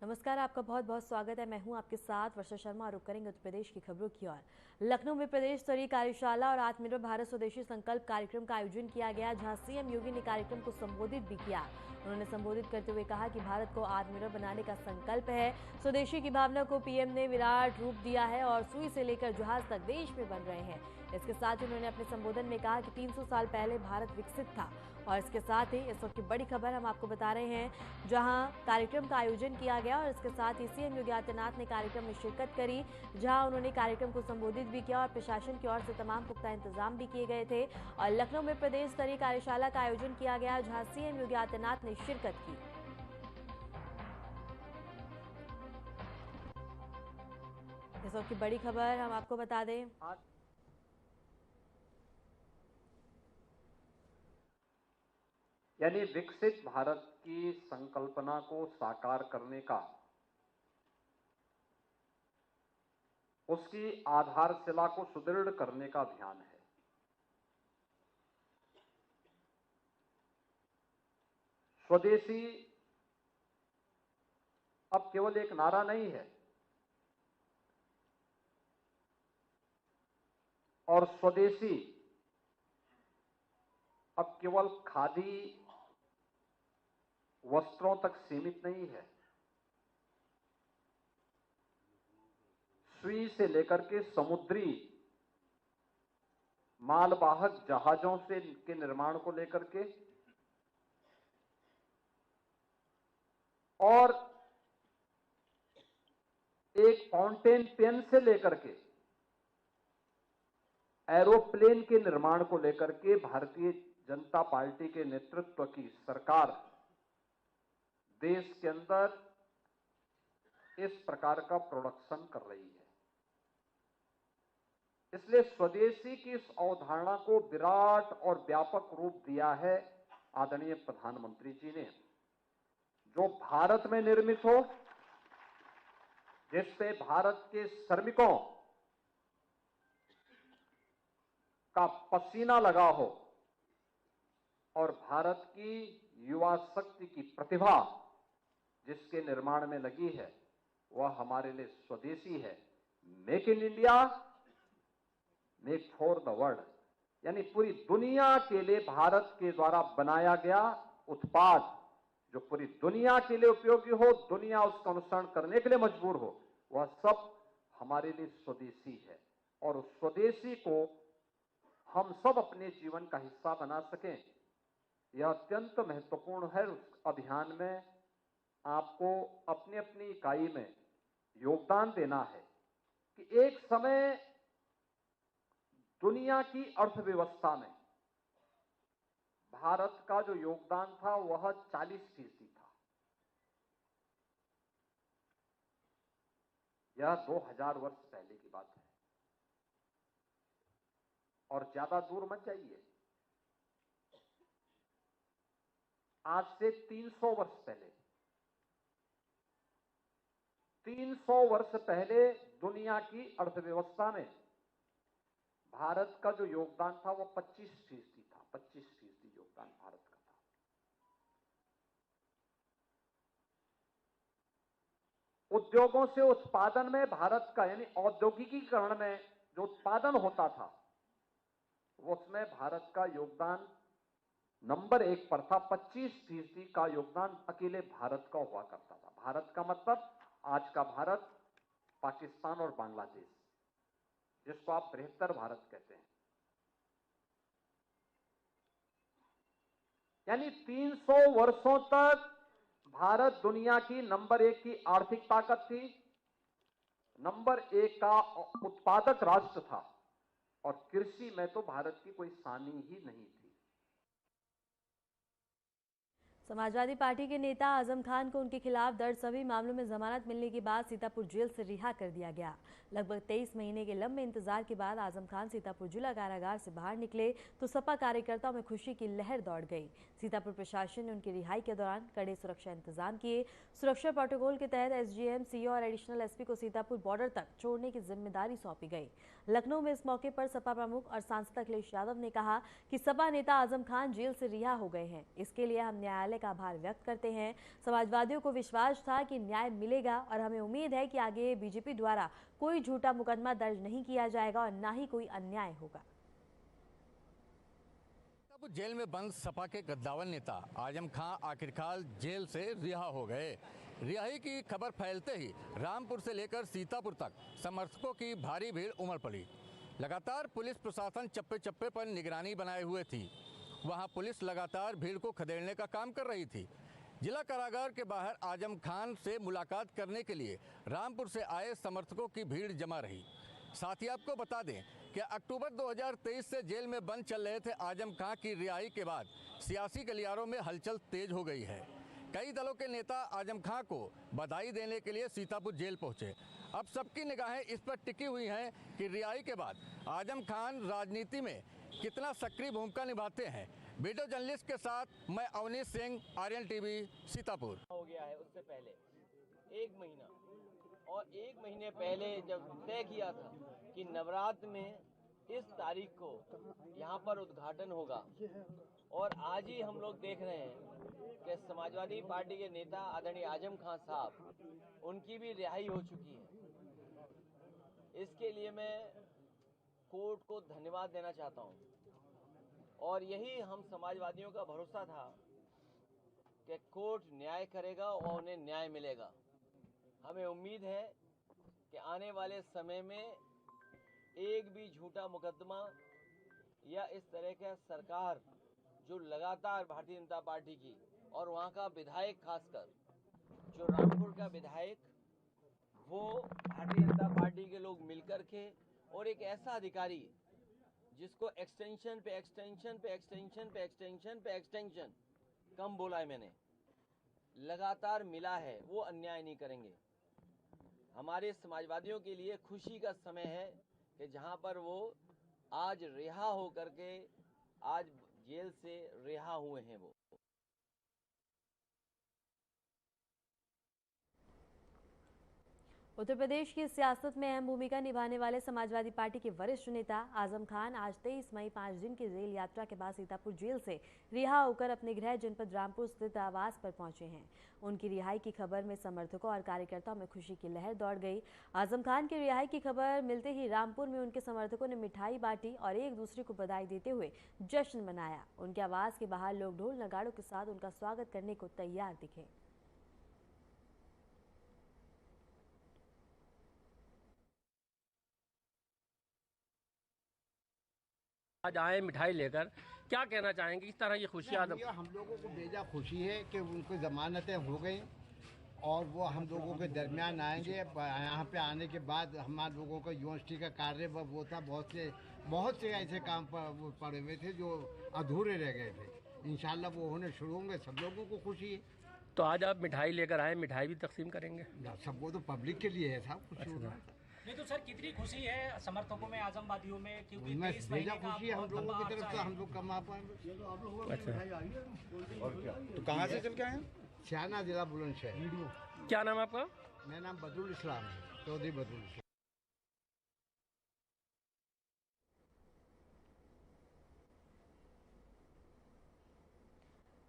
नमस्कार, आपका बहुत बहुत स्वागत है। मैं हूं आपके साथ वर्षा शर्मा और रुक करेंगे उत्तर प्रदेश की खबरों की ओर। लखनऊ में प्रदेश स्तरीय कार्यशाला और आत्मनिर्भर भारत स्वदेशी संकल्प कार्यक्रम का आयोजन किया गया, जहां सीएम योगी ने कार्यक्रम को संबोधित भी किया। उन्होंने संबोधित करते हुए कहा कि भारत को आत्मनिर्भर बनाने का संकल्प है। स्वदेशी की भावना को पीएम ने विराट रूप दिया है और सुई से लेकर जहाज तक देश में बन रहे हैं। इसके साथ ही उन्होंने अपने संबोधन में कहा कि 300 साल पहले भारत विकसित था। और इसके साथ ही इस वक्त की बड़ी खबर हम आपको बता रहे हैं, जहां कार्यक्रम का आयोजन किया गया और इसके साथ ही सीएम योगी आदित्यनाथ ने कार्यक्रम में शिरकत करी, जहां उन्होंने कार्यक्रम को संबोधित भी किया और प्रशासन की ओर से तमाम पुख्ता इंतजाम भी किए गए थे। और लखनऊ में प्रदेश स्तरीय कार्यशाला का आयोजन किया गया, जहां सीएम योगी आदित्यनाथ ने शिरकत की। इस वक्त की बड़ी खबर हम आपको बता दें, यानी विकसित भारत की संकल्पना को साकार करने का, उसकी आधारशिला को सुदृढ़ करने का अभियान है। स्वदेशी अब केवल एक नारा नहीं है और स्वदेशी अब केवल खादी वस्त्रों तक सीमित नहीं है। सुई से लेकर के समुद्री मालवाहक जहाजों से के निर्माण को लेकर के और एक फाउंटेन पेन से लेकर के एरोप्लेन के निर्माण को लेकर के भारतीय जनता पार्टी के नेतृत्व की सरकार देश के अंदर इस प्रकार का प्रोडक्शन कर रही है। इसलिए स्वदेशी की इस अवधारणा को विराट और व्यापक रूप दिया है आदरणीय प्रधानमंत्री जी ने। जो भारत में निर्मित हो, जिससे भारत के श्रमिकों का पसीना लगा हो और भारत की युवा शक्ति की प्रतिभा जिसके निर्माण में लगी है, वह हमारे लिए स्वदेशी है। Make in India, make for the world, यानी पूरी दुनिया के लिए भारत के द्वारा बनाया गया उत्पाद जो पूरी दुनिया के लिए उपयोगी हो, दुनिया उसका अनुसरण करने के लिए मजबूर हो, वह सब हमारे लिए स्वदेशी है। और उस स्वदेशी को हम सब अपने जीवन का हिस्सा बना सकें, यह अत्यंत महत्वपूर्ण है। उस अभियान में आपको अपनी अपनी इकाई में योगदान देना है कि एक समय दुनिया की अर्थव्यवस्था में भारत का जो योगदान था वह 40% था। यह 2000 वर्ष पहले की बात है और ज्यादा दूर मत जाइए। आज से 300 वर्ष पहले, 300 वर्ष पहले दुनिया की अर्थव्यवस्था में भारत का जो योगदान था वह 25% था। 25% योगदान भारत का था। उद्योगों से उत्पादन में भारत का, यानी औद्योगिकीकरण में जो उत्पादन होता था, उसमें भारत का योगदान नंबर 1 पर था। 25% का योगदान अकेले भारत का हुआ करता था। भारत का मतलब आज का भारत, पाकिस्तान और बांग्लादेश, जिसको आप बृहत्तर भारत कहते हैं। यानी 300 वर्षों तक भारत दुनिया की नंबर 1 की आर्थिक ताकत थी, नंबर 1 का उत्पादक राष्ट्र था और कृषि में तो भारत की कोई सानी ही नहीं थी। समाजवादी पार्टी के नेता आजम खान को उनके खिलाफ दर्ज सभी मामलों में जमानत मिलने के बाद सीतापुर जेल से रिहा कर दिया गया। लगभग 23 महीने के लंबे इंतजार के बाद आजम खान सीतापुर जिला कारागार से बाहर निकले तो सपा कार्यकर्ताओं में खुशी की लहर दौड़ गई। सीतापुर प्रशासन ने उनकी रिहाई के दौरान कड़े सुरक्षा इंतजाम किए। सुरक्षा प्रोटोकॉल के तहत एसडीएम, सीओ और एडिशनल एसपी को सीतापुर बॉर्डर तक छोड़ने की जिम्मेदारी सौंपी गई। लखनऊ में इस मौके पर सपा प्रमुख और सांसद अखिलेश यादव ने कहा कि सपा नेता आजम खान जेल से रिहा हो गए हैं, इसके लिए हम न्यायालय न्यायालय का आभार व्यक्त करते हैं। समाजवादियों को विश्वास था कि न्याय मिलेगा और हमें उम्मीद है कि आगे बीजेपी द्वारा कोई झूठा मुकदमा दर्ज नहीं किया जाएगा और न ही कोई अन्याय होगा। जेल में बंद सपा के गद्दावर नेता आजम खान आखिरकार जेल से रिहा हो गए। रिहाई की खबर फैलते ही रामपुर से लेकर सीतापुर तक समर्थकों की भारी भीड़ उमड़ पड़ी। लगातार पुलिस प्रशासन चप्पे चप्पे पर निगरानी बनाए हुए थी। वहां पुलिस लगातार भीड़ को खदेड़ने का काम कर रही थी। जिला कारागार के बाहर आजम खान से मुलाकात करने के लिए रामपुर से आए समर्थकों की भीड़ जमा रही। साथ ही आपको बता दें कि अक्टूबर 2023 से जेल में बंद चल रहे थे आजम खान की रिहाई के बाद सियासी गलियारों में हलचल तेज हो गई है। कई दलों के नेता आजम खान को बधाई देने के लिए सीतापुर जेल पहुंचे। अब सबकी निगाहें इस पर टिकी हुई हैं कि रिहाई के बाद आजम खान राजनीति में कितना सक्रिय भूमिका निभाते हैं। वीडियो जर्नलिस्ट के साथ मैं अवनीश सिंह, आर्यन टीवी, सीतापुर। हो गया है उससे पहले 1 महीना, और 1 महीने पहले जब तय किया था कि नवरात्र में इस तारीख को यहाँ पर उद्घाटन होगा, और आज ही हम लोग देख रहे हैं कि समाजवादी पार्टी के नेता आदरणीय आजम खान साहब, उनकी भी रिहाई हो चुकी है। इसके लिए मैं कोर्ट को धन्यवाद देना चाहता हूँ, और यही हम समाजवादियों का भरोसा था कि कोर्ट न्याय करेगा और उन्हें न्याय मिलेगा। हमें उम्मीद है कि आने वाले समय में एक भी झूठा मुकदमा या इस तरह का सरकार जो लगातार भारतीय जनता पार्टी की और वहाँ का विधायक, खासकर जो रामपुर का विधायक, वो भारतीय जनता पार्टी के लोग मिलकर के, और एक ऐसा अधिकारी जिसको एक्सटेंशन पे एक्सटेंशन पे एक्सटेंशन पे एक्सटेंशन पे एक्सटेंशन, कम बोला है मैंने, लगातार मिला है, वो अन्याय नहीं करेंगे। हमारे समाजवादियों के लिए खुशी का समय है कि जहां पर वो आज रिहा हो करके आज जेल से रिहा हुए हैं। वो उत्तर प्रदेश की सियासत में अहम भूमिका निभाने वाले समाजवादी पार्टी के वरिष्ठ नेता आजम खान आज 23 मई 5 दिन की जेल यात्रा के बाद सीतापुर जेल से रिहा होकर अपने गृह जनपद रामपुर स्थित आवास पर पहुंचे हैं। उनकी रिहाई की खबर में समर्थकों और कार्यकर्ताओं में खुशी की लहर दौड़ गई। आजम खान की रिहाई की खबर मिलते ही रामपुर में उनके समर्थकों ने मिठाई बांटी और एक दूसरे को बधाई देते हुए जश्न मनाया। उनके आवास के बाहर लोग ढोल नगाड़ों के साथ उनका स्वागत करने को तैयार दिखे। आज आए मिठाई लेकर, क्या कहना चाहेंगे? किस तरह ये खुशी हम लोगों को बेजा खुशी है कि उनको जमानतें हो गई और वो हम लोगों के दरमियान आएंगे। यहाँ पे आने के बाद हमारे लोगों का यूनिवर्सिटी का कार्य वो था, बहुत से ऐसे काम पड़े हुए थे जो अधूरे रह गए थे। इंशाल्लाह वो होने शुरू होंगे। सब लोगों को खुशी है। तो आज आप मिठाई लेकर आए, मिठाई भी तकसीम करेंगे? सबको तो पब्लिक के लिए है साहब, खुशी हो रहा है। नहीं तो सर, कितनी खुशी है समर्थकों में, आजमवादियों में, क्योंकि बेजा खुशी है हम लोगों की तरफ से, हम लोग कमा पाएंगे। और क्या? तो कहाँ से चल के आए? शाहना, जिला बुलंदशहर। क्या नाम है आपका? मेरा नाम बदरुल इस्लाम है, चौधरी बदरुल इस्लाम।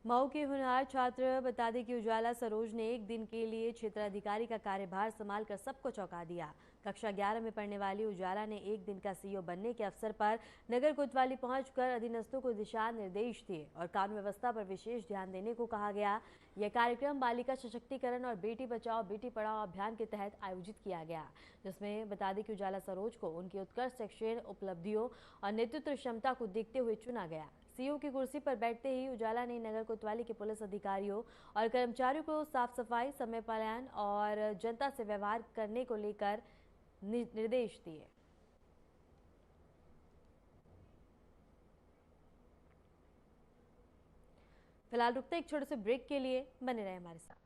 मऊ के होनहार छात्र बता दें कि उजाला सरोज ने एक दिन के लिए क्षेत्राधिकारी का कार्यभार संभालकर सबको चौंका दिया। कक्षा 11 में पढ़ने वाली उजाला ने एक दिन का सीईओ बनने के अवसर पर नगर कोतवाली पहुंचकर अधीनस्थों को दिशा निर्देश दिए और कानून व्यवस्था पर विशेष ध्यान देने को कहा गया। यह कार्यक्रम बालिका सशक्तिकरण और बेटी बचाओ बेटी पढ़ाओ अभियान के तहत आयोजित किया गया, जिसमें बता दें कि उजाला सरोज को उनकी उत्कृष्ट शैक्षणिक उपलब्धियों और नेतृत्व क्षमता को देखते हुए चुना गया। सीईओ की कुर्सी पर बैठते ही उजाला ने नगर कोतवाली के पुलिस अधिकारियों और कर्मचारियों को साफ सफाई, समय पालन और जनता से व्यवहार करने को लेकर निर्देश दिए। फिलहाल रुकते एक छोटे से ब्रेक के लिए, बने रहे हमारे साथ।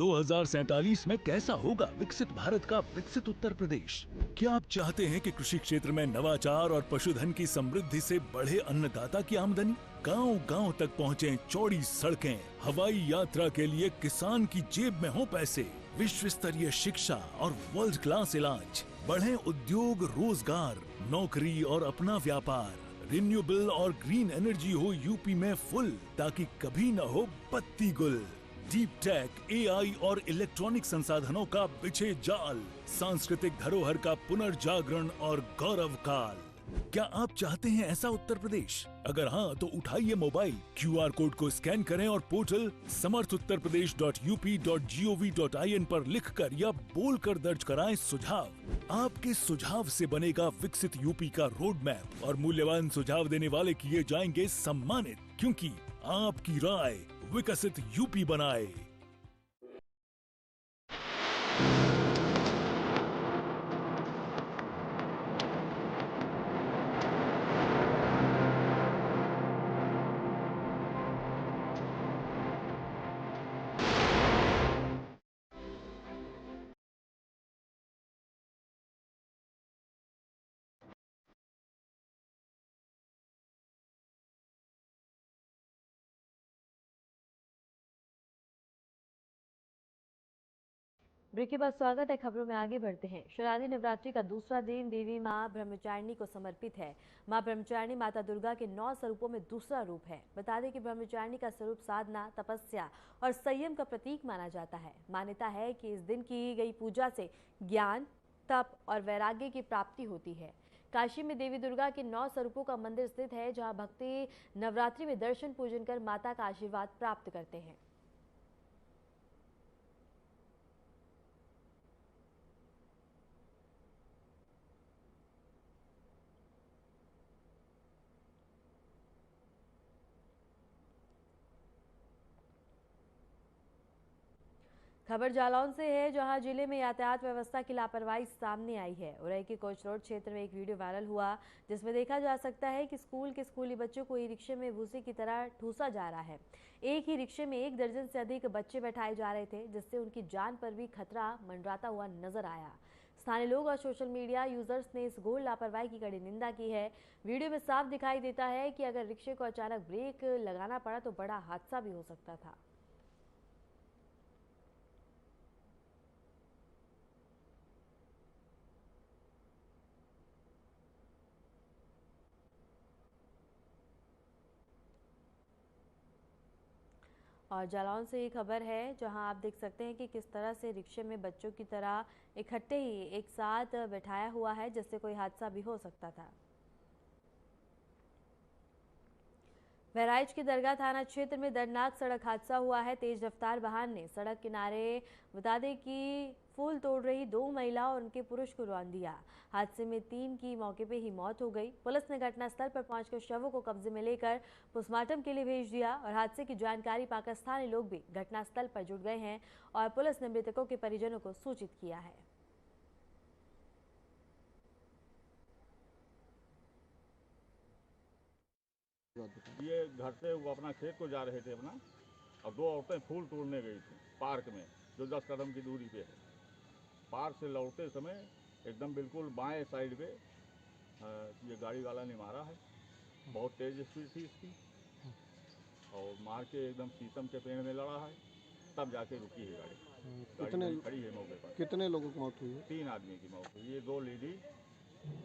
2047 में कैसा होगा विकसित भारत का विकसित उत्तर प्रदेश? क्या आप चाहते हैं कि कृषि क्षेत्र में नवाचार और पशुधन की समृद्धि से बढ़े अन्नदाता की आमदनी, गांव-गांव तक पहुंचे चौड़ी सड़कें, हवाई यात्रा के लिए किसान की जेब में हो पैसे, विश्व स्तरीय शिक्षा और वर्ल्ड क्लास इलाज, बढ़े उद्योग, रोजगार, नौकरी और अपना व्यापार, रिन्यूएबल और ग्रीन एनर्जी हो यूपी में फुल, ताकि कभी न हो बत्ती गुल। डीप टेक, एआई और इलेक्ट्रॉनिक संसाधनों का बिछे जाल, सांस्कृतिक धरोहर का पुनर्जागरण और गौरव काल। क्या आप चाहते हैं ऐसा उत्तर प्रदेश? अगर हाँ तो उठाइए मोबाइल, क्यूआर कोड को स्कैन करें और पोर्टल samarthuttarpradesh.up.gov.in पर लिखकर या बोलकर दर्ज कराएं सुझाव। आपके सुझाव से बनेगा विकसित यूपी का रोड मैप और मूल्यवान सुझाव देने वाले किए जाएंगे सम्मानित, क्योंकि आपकी राय विकसित यूपी बनाए। ब्रेक के बाद स्वागत है। खबरों में आगे बढ़ते हैं। शारदीय नवरात्रि का दूसरा दिन देवी मां ब्रह्मचारिणी को समर्पित है। मां ब्रह्मचारिणी माता दुर्गा के 9 स्वरूपों में दूसरा रूप है। बता दें कि ब्रह्मचारिणी का स्वरूप साधना, तपस्या और संयम का प्रतीक माना जाता है। मान्यता है कि इस दिन की गई पूजा से ज्ञान, तप और वैराग्य की प्राप्ति होती है। काशी में देवी दुर्गा के 9 स्वरूपों का मंदिर स्थित है, जहां भक्ति नवरात्रि में दर्शन पूजन कर माता का आशीर्वाद प्राप्त करते हैं। खबर जालौन से है, जहां जिले में यातायात व्यवस्था की लापरवाही सामने आई है। उरई के कोच रोड क्षेत्र में एक वीडियो वायरल हुआ, जिसमें देखा जा सकता है कि स्कूल के स्कूली बच्चों को ई रिक्शे में भूसे की तरह ठूसा जा रहा है। एक ही रिक्शे में 1 दर्जन से अधिक बच्चे बैठाए जा रहे थे, जिससे उनकी जान पर भी खतरा मंडराता हुआ नजर आया। स्थानीय लोग और सोशल मीडिया यूजर्स ने इस घोर लापरवाही की कड़ी निंदा की है। वीडियो में साफ दिखाई देता है कि अगर रिक्शे को अचानक ब्रेक लगाना पड़ा तो बड़ा हादसा भी हो सकता था। और जालौन से ये खबर है, जहां आप देख सकते हैं कि किस तरह से रिक्शे में बच्चों की तरह इकट्ठे ही एक साथ बैठाया हुआ है, जिससे कोई हादसा भी हो सकता था। बहराइच के दरगाह थाना क्षेत्र में दर्दनाक सड़क हादसा हुआ है। तेज रफ्तार वाहन ने सड़क किनारे बता दें कि फूल तोड़ रही 2 महिला और उनके पुरुष को रौंद दिया। हादसे में 3 की मौके पे ही मौत हो गई। पुलिस ने घटनास्थल पर पहुंचकर शवों को कब्जे में लेकर पोस्टमार्टम के लिए भेज दिया और हादसे की जानकारी पाकर स्थानीय लोग भी घटनास्थल पर जुट गए हैं और पुलिस ने मृतकों के परिजनों को सूचित किया है। ये घर से वो अपना खेत को जा रहे थे अपना, और 2 औरतें फूल तोड़ने गई थी पार्क में, जो 10 कदम की दूरी पे है। पार्क से लौटते समय एकदम बिल्कुल बाएं साइड पे ये गाड़ी वाला ने मारा है। बहुत तेज स्पीड थी इसकी, और मार के एकदम शीशम के पेड़ में लड़ा है, तब जाके रुकी है गाड़ी। कितने खड़ी है मौके पर। कितने लोगों की मौत हुई है? 3 आदमी की मौत हुई है, 2 लेडी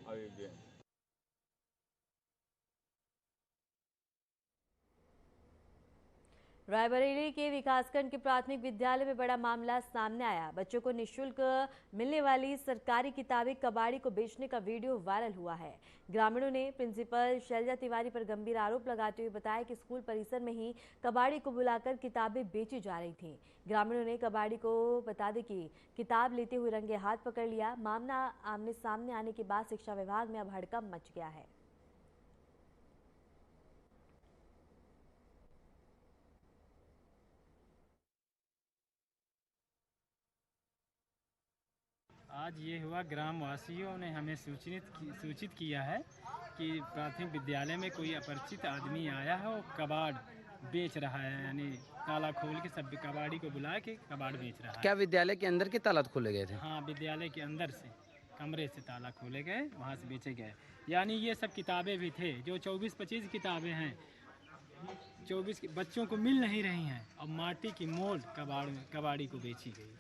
और 1 जेंट्स। रायबरेली के विकासखंड के प्राथमिक विद्यालय में बड़ा मामला सामने आया। बच्चों को निःशुल्क मिलने वाली सरकारी किताबें कबाड़ी को बेचने का वीडियो वायरल हुआ है। ग्रामीणों ने प्रिंसिपल शैलजा तिवारी पर गंभीर आरोप लगाते हुए बताया कि स्कूल परिसर में ही कबाड़ी को बुलाकर किताबें बेची जा रही थीं। ग्रामीणों ने कबाड़ी को बता दें कि किताब लेते हुए रंगे हाथ पकड़ लिया। मामला आमने सामने आने के बाद शिक्षा विभाग में अब हड़कंप मच गया है। आज ये हुआ, ग्राम वासियों ने हमें सूचित किया है कि प्राथमिक विद्यालय में कोई अपरिचित आदमी आया है और कबाड़ बेच रहा है, यानी ताला खोल के सब कबाड़ी को बुला के कबाड़ बेच रहा है। क्या विद्यालय के अंदर के ताला खोले गए थे? हाँ, विद्यालय के अंदर से कमरे से ताला खोले गए, वहाँ से बेचे गए। यानी ये सब किताबें भी थे जो 24-25 किताबें हैं, 24 बच्चों को मिल नहीं रही हैं और माटी की मोल कबाड़ी को बेची गई।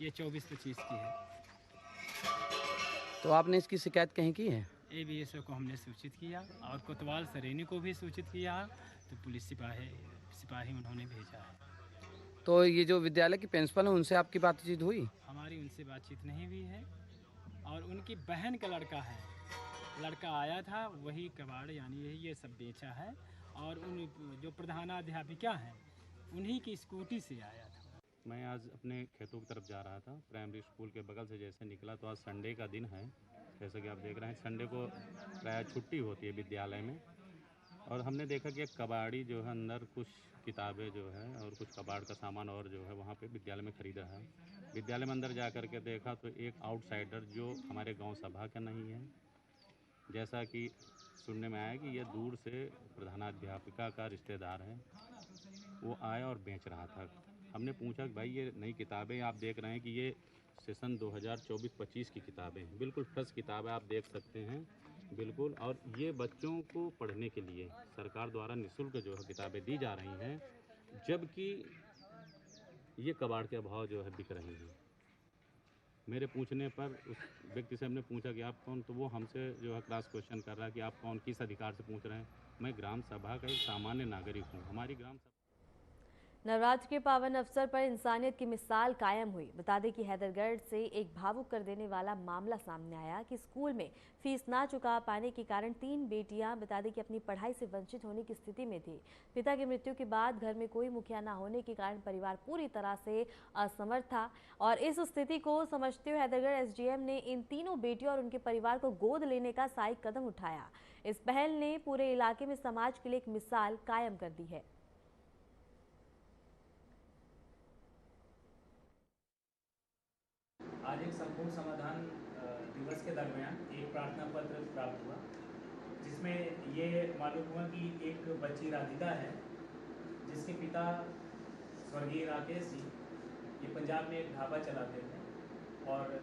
ये 24-25 की है। तो आपने इसकी शिकायत कहीं की है? ABSO को हमने सूचित किया और कोतवाल सरेनी को भी सूचित किया, तो पुलिस सिपाही उन्होंने भेजा है। तो ये जो विद्यालय की प्रिंसिपल है उनसे आपकी बातचीत हुई? हमारी उनसे बातचीत नहीं हुई है और उनकी बहन का लड़का है, लड़का आया था, वही कबाड़ यानी ये सब बेचा है और उन जो प्रधानाध्यापिका हैं उन्हीं की स्कूटी से आया था। मैं आज अपने खेतों की तरफ जा रहा था, प्राइमरी स्कूल के बगल से जैसे निकला तो आज संडे का दिन है, जैसा कि आप देख रहे हैं संडे को प्राय छुट्टी होती है विद्यालय में। और हमने देखा कि एक कबाड़ी जो है अंदर कुछ किताबें जो है और कुछ कबाड़ का सामान और जो है वहाँ पे विद्यालय में ख़रीदा है। विद्यालय में अंदर जा कर के देखा तो एक आउटसाइडर जो हमारे गांव सभा का नहीं है, जैसा कि सुनने में आया कि ये दूर से प्रधानाध्यापिका का रिश्तेदार है, वो आया और बेच रहा था। हमने पूछा कि भाई ये नई किताबें आप देख रहे हैं कि ये सेशन 2024-25 की किताबें हैं, बिल्कुल फ्रेश किताबें आप देख सकते हैं बिल्कुल। और ये बच्चों को पढ़ने के लिए सरकार द्वारा निःशुल्क जो है किताबें दी जा रही हैं, जबकि ये कबाड़ के अभाव जो है बिक रही हैं। मेरे पूछने पर उस व्यक्ति से हमने पूछा कि आप कौन, तो वो हमसे जो है क्रॉस क्वेश्चन कर रहा है कि आप कौन, किस अधिकार से पूछ रहे हैं। मैं ग्राम सभा का एक सामान्य नागरिक हूँ। हमारी ग्राम सभा नवरात्र के पावन अवसर पर इंसानियत की मिसाल कायम हुई। बता दें कि हैदरगढ़ से एक भावुक कर देने वाला मामला सामने आया कि स्कूल में फीस ना चुका पाने के कारण 3 बेटियां बता दें कि अपनी पढ़ाई से वंचित होने की स्थिति में थी। पिता की मृत्यु के बाद घर में कोई मुखिया ना होने के कारण परिवार पूरी तरह से असमर्थ था और इस स्थिति को समझते हुए हैदरगढ़ SDM ने इन तीनों बेटियों और उनके परिवार को गोद लेने का सहायक कदम उठाया। इस पहल ने पूरे इलाके में समाज के लिए एक मिसाल कायम कर दी है। आज एक संपूर्ण समाधान दिवस के दरमियान एक प्रार्थना पत्र प्राप्त हुआ, जिसमें ये मालूम हुआ कि एक बच्ची राधिका है जिसके पिता स्वर्गीय राकेश जी ये पंजाब में एक ढाबा चलाते थे और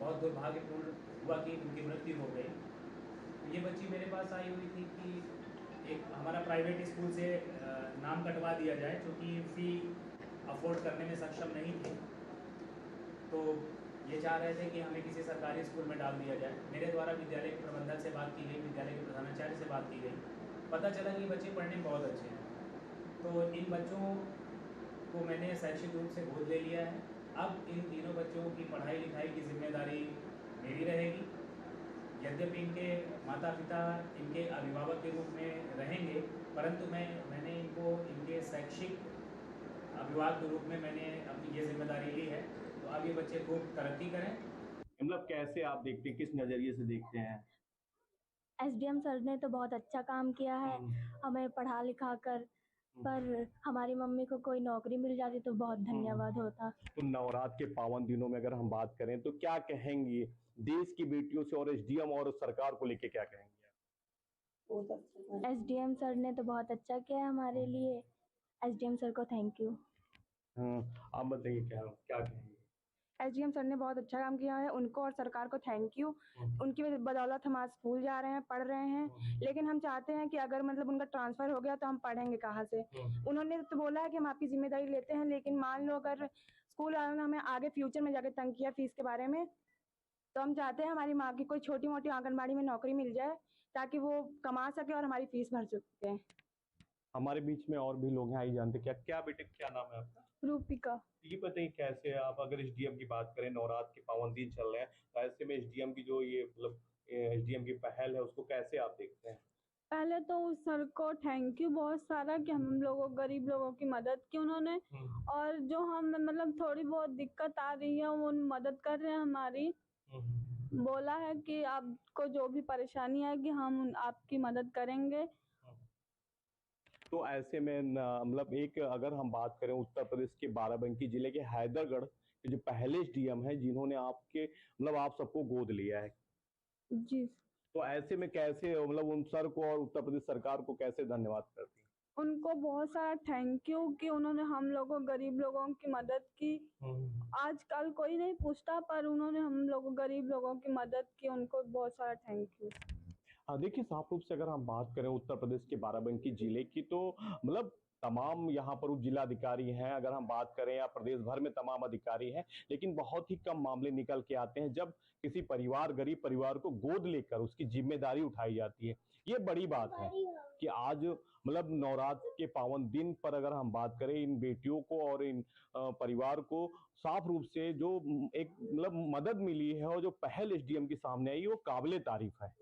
बहुत दुर्भाग्यपूर्ण हुआ कि उनकी मृत्यु हो गई। तो ये बच्ची मेरे पास आई हुई थी कि एक हमारा प्राइवेट स्कूल से नाम कटवा दिया जाए, क्योंकि फ़ी अफोर्ड करने में सक्षम नहीं थे। तो ये चाह रहे थे कि हमें किसी सरकारी स्कूल में डाल दिया जाए। मेरे द्वारा विद्यालय के प्रबंधक से बात की गई, विद्यालय के प्रधानाचार्य से बात की गई। पता चला कि बच्चे पढ़ने में बहुत अच्छे हैं, तो इन बच्चों को मैंने शैक्षिक रूप से गोद ले लिया है। अब इन तीनों बच्चों की पढ़ाई लिखाई की जिम्मेदारी मेरी रहेगी। यद्यपि इनके माता पिता इनके अभिभावक के रूप में रहेंगे, परंतु मैंने इनको इनके शैक्षिक अभिभावक के रूप में मैंने अपनी ये जिम्मेदारी ली है। तो अब ये बच्चे खूब तरक्की करें। मतलब कैसे आप देखते हैं, किस नज़रिए से देखते हैं? SDM सर ने तो बहुत अच्छा काम किया है हमें पढ़ा लिखा कर, पर हमारी मम्मी को कोई नौकरी मिल जाती तो बहुत धन्यवाद होता। तो नवरात्र के पावन दिनों में अगर हम बात करें तो क्या कहेंगी देश की बेटियों से और SDM और सरकार को लेके क्या कहेंगे? SDM सर ने तो बहुत अच्छा किया है हमारे लिए। SDM सर को थैंक यू। आप बताइए क्या कहेंगे? SDM सर ने बहुत अच्छा काम किया है, उनको और सरकार को थैंक यू। उनकी बदौलत हम आज स्कूल जा रहे हैं, पढ़ रहे हैं। लेकिन हम चाहते हैं कि अगर मतलब उनका ट्रांसफ़र हो गया तो हम पढ़ेंगे कहाँ से? उन्होंने तो बोला है कि हम आपकी जिम्मेदारी लेते हैं, लेकिन मान लो अगर स्कूल वालों ने हमें आगे फ्यूचर में जाके तंग किया फीस के बारे में, तो हम चाहते हैं हमारी माँ की कोई छोटी मोटी आंगनबाड़ी में नौकरी मिल जाए ताकि वो कमा सके और हमारी फीस भर सके। हमारे बीच में और भी लोग हैं, आई जानते क्या बेटे क्या नाम है आपका? रूपिका। ये बताइए कैसे आप अगर SDM की बात करें, नवरात्र के पावन दिन चल रहे हैं, तो ऐसे में SDM की जो ये मतलब SDM की पहल है उसको कैसे आप देखते हैं? पहले तो उस सर को थैंक यू बहुत सारा कि हम लोगों गरीब लोगों की मदद की उन्होंने, और जो हम मतलब थोड़ी बहुत दिक्कत आ रही है वो मदद कर रहे हैं हमारी। बोला है कि आपको जो भी परेशानी आएगी हम आपकी मदद करेंगे। तो ऐसे में मतलब एक अगर हम बात करें उत्तर प्रदेश के बाराबंकी जिले के हैदरगढ़ के जो पहले SDM हैं जिन्होंने आपके मतलब आप सबको गोद लिया है जी, तो ऐसे में कैसे मतलब उन सर को और उत्तर प्रदेश सरकार को कैसे धन्यवाद करती हैं? उनको बहुत सारा थैंक यू कि उन्होंने हम लोगों गरीब लोगों की मदद की। आजकल कोई नहीं पूछता पर उन्होंने हम लोगों गरीब लोगों की मदद की, उनको बहुत सारा थैंक यू। हाँ, देखिए साफ रूप से अगर हम बात करें उत्तर प्रदेश के बाराबंकी जिले की तो मतलब तमाम यहाँ पर उप जिलाधिकारी हैं, अगर हम बात करें या प्रदेश भर में तमाम अधिकारी हैं, लेकिन बहुत ही कम मामले निकल के आते हैं जब किसी परिवार गरीब परिवार को गोद लेकर उसकी जिम्मेदारी उठाई जाती है। ये बड़ी बात है कि आज मतलब नवरात्र के पावन दिन पर अगर हम बात करें इन बेटियों को और इन परिवार को साफ रूप से जो एक मतलब मदद मिली है और जो पहल एसडीएम की सामने आई वो काबिले तारीफ है।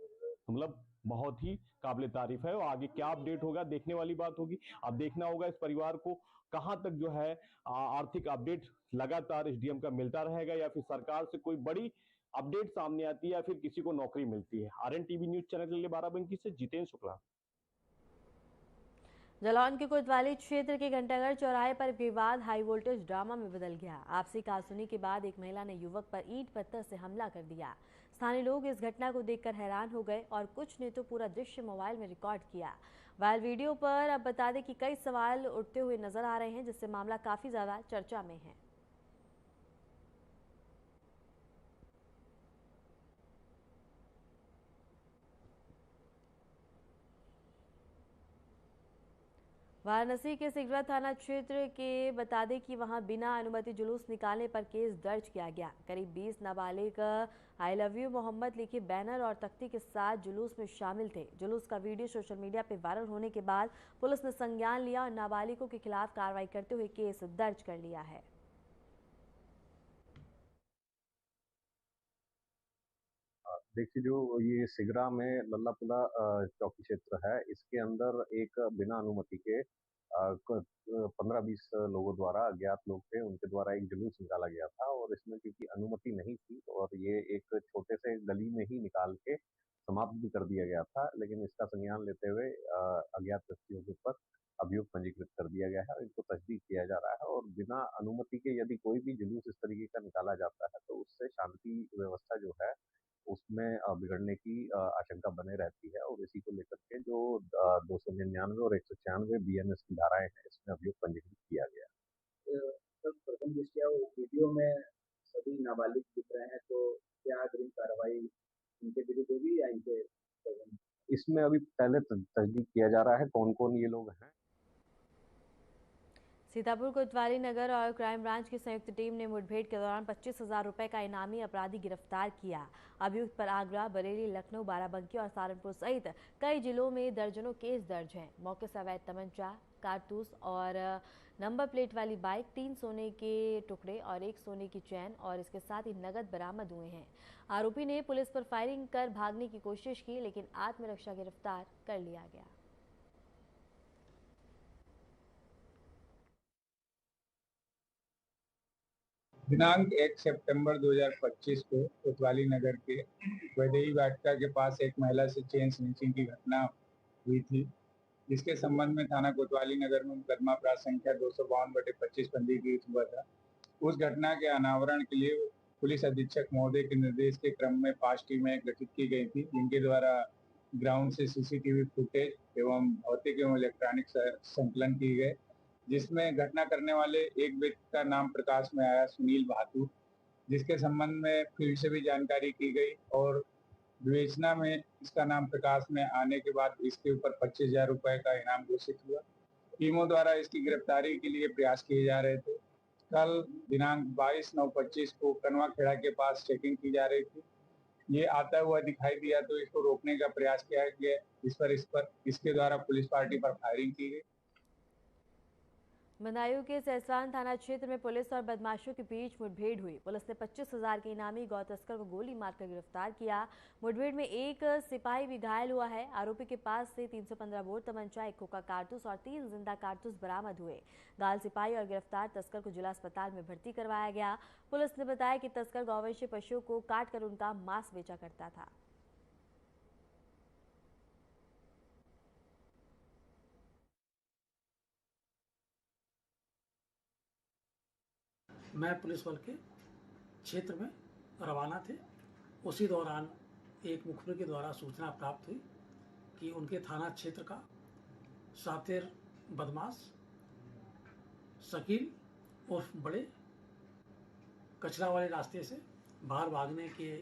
मतलब बहुत ही काबिले तारीफ है और आगे क्या अपडेट होगा देखने वाली बात होगी। अब देखना होगा इस परिवार को कहां तक जो है आर्थिक अपडेट लगातार एसडीएम का मिलता रहेगा या फिर सरकार से कोई बड़ी अपडेट सामने आती है या फिर किसी को नौकरी मिलती है। आरएनटीवी न्यूज चैनल के लिए बाराबंकी से जितेंद्र शुक्ला। जालौन के कोतवाली क्षेत्र के घंटाघर चौराहे पर विवाद हाई वोल्टेज ड्रामा में बदल गया। आपसी कहासुनी के बाद एक महिला ने युवक पर ईंट पत्थर से हमला कर दिया। स्थानीय लोग इस घटना को देखकर हैरान हो गए और कुछ ने तो पूरा दृश्य मोबाइल में रिकॉर्ड किया। वायरल वीडियो पर अब बता दें कि कई सवाल उठते हुए नजर आ रहे हैं, जिससे मामला काफी ज्यादा चर्चा में है। वाराणसी के सिगरा थाना क्षेत्र के बता दें कि वहां बिना अनुमति जुलूस निकालने पर केस दर्ज किया गया। करीब 20 नाबालिग आई लव यू मोहम्मद लिखे बैनर और तख्ती के साथ जुलूस में शामिल थे। जुलूस का वीडियो सोशल मीडिया पर वायरल होने के बाद पुलिस ने संज्ञान लिया और नाबालिगों के खिलाफ कार्रवाई करते हुए केस दर्ज कर लिया है। देखिए जो ये सिगरा में लल्लापुला चौकी क्षेत्र है, इसके अंदर एक बिना अनुमति के 15-20 लोगों द्वारा अज्ञात लोग थे, उनके द्वारा एक जुलूस निकाला गया था और इसमें क्योंकि अनुमति नहीं थी और ये एक छोटे से गली में ही निकाल के समाप्त भी कर दिया गया था, लेकिन इसका संज्ञान लेते हुए अज्ञात व्यक्तियों के ऊपर अभियोग पंजीकृत कर दिया गया है और इनको तस्दीक किया जा रहा है। और बिना अनुमति के यदि कोई भी जुलूस इस तरीके का निकाला जाता है तो उससे शांति व्यवस्था जो है उसमें बिगड़ने की आशंका बने रहती है और इसी को लेकर के जो 299 और 196 बीएनएस की धाराएं हैं इसमें अभियोग पंजीकृत किया गया। सर प्रथम दृष्टया वो वीडियो में सभी नाबालिग दिख रहे हैं, तो क्या अग्रिम कार्रवाई इनके विरुद्ध होगी या इनके? इसमें अभी पहले तस्दीक किया जा रहा है कौन कौन ये लोग हैं। सीतापुर कोतवाली नगर और क्राइम ब्रांच की संयुक्त टीम ने मुठभेड़ के दौरान 25,000 रुपए का इनामी अपराधी गिरफ्तार किया। अभियुक्त पर आगरा, बरेली, लखनऊ, बाराबंकी और सहारनपुर सहित कई जिलों में दर्जनों केस दर्ज हैं। मौके से अवैध तमंचा, कारतूस और नंबर प्लेट वाली बाइक, 3 सोने के टुकड़े और 1 सोने की चैन और इसके साथ ही नगद बरामद हुए हैं। आरोपी ने पुलिस पर फायरिंग कर भागने की कोशिश की, लेकिन आत्मरक्षा गिरफ्तार कर लिया गया। दिनांक 1 सितंबर 2025 को कोतवाली नगर के वैदेही वाटिका के पास एक महिला से चेन स्नैचिंग की घटना हुई थी, जिसके संबंध में थाना कोतवाली नगर में मुकदमा अपराध संख्या 252/25 पंजीकृत हुआ था। उस घटना के अनावरण के लिए पुलिस अधीक्षक महोदय के निर्देश के क्रम में 5 टीमें गठित की गई थी, जिनके द्वारा ग्राउंड से सीसीटीवी फुटेज एवं भौतिक एवं इलेक्ट्रॉनिक संकलन किए गए, जिसमें घटना करने वाले एक व्यक्ति का नाम प्रकाश में आया, सुनील बहादुर, जिसके संबंध में फील्ड से भी जानकारी की गई और विवेचना में इसका नाम प्रकाश में आने के बाद इसके ऊपर 25,000 रुपए का इनाम घोषित हुआ। टीमों द्वारा इसकी गिरफ्तारी के लिए प्रयास किए जा रहे थे। कल दिनांक 22/9/25 को कनवा खेड़ा के पास चेकिंग की जा रही थी। ये आता हुआ दिखाई दिया तो इसको रोकने का प्रयास किया गया, इसके द्वारा पुलिस पार्टी पर फायरिंग की गई। बदायूं के सहसरान थाना क्षेत्र में पुलिस और बदमाशों के बीच मुठभेड़ हुई। पुलिस ने 25,000 के इनामी गौ तस्कर को गोली मारकर गिरफ्तार किया। मुठभेड़ में एक सिपाही भी घायल हुआ है। आरोपी के पास से 315 बोर तमंचा, 1 खोखा कारतूस और 3 जिंदा कारतूस बरामद हुए। घायल सिपाही और गिरफ्तार तस्कर को जिला अस्पताल में भर्ती करवाया गया। पुलिस ने बताया कि तस्कर गौवंशीय पशुओं को काट कर उनका मांस बेचा करता था। मैं पुलिस बल के क्षेत्र में रवाना थे। उसी दौरान एक मुखबिर के द्वारा सूचना प्राप्त हुई कि उनके थाना क्षेत्र का सातिर बदमाश शकील उर्फ बड़े कचरा वाले रास्ते से बाहर भागने के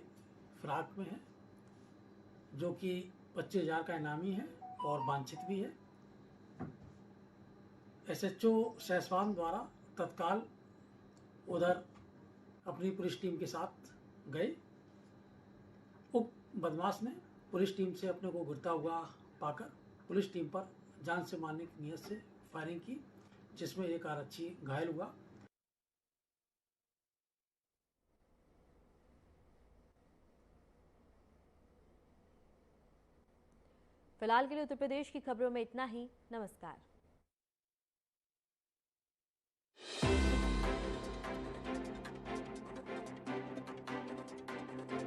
फिराक में है, जो कि 25,000 का इनामी है और वांछित भी है। SHO सैसवान द्वारा तत्काल उधर अपनी पुलिस टीम के साथ गए। उक्त बदमाश ने पुलिस टीम से अपने को गिरता हुआ पाकर पुलिस टीम पर जान से मारने की नीयत से फायरिंग की, जिसमें एक आरक्षी घायल हुआ। फिलहाल के लिए उत्तर प्रदेश की खबरों में इतना ही। नमस्कार।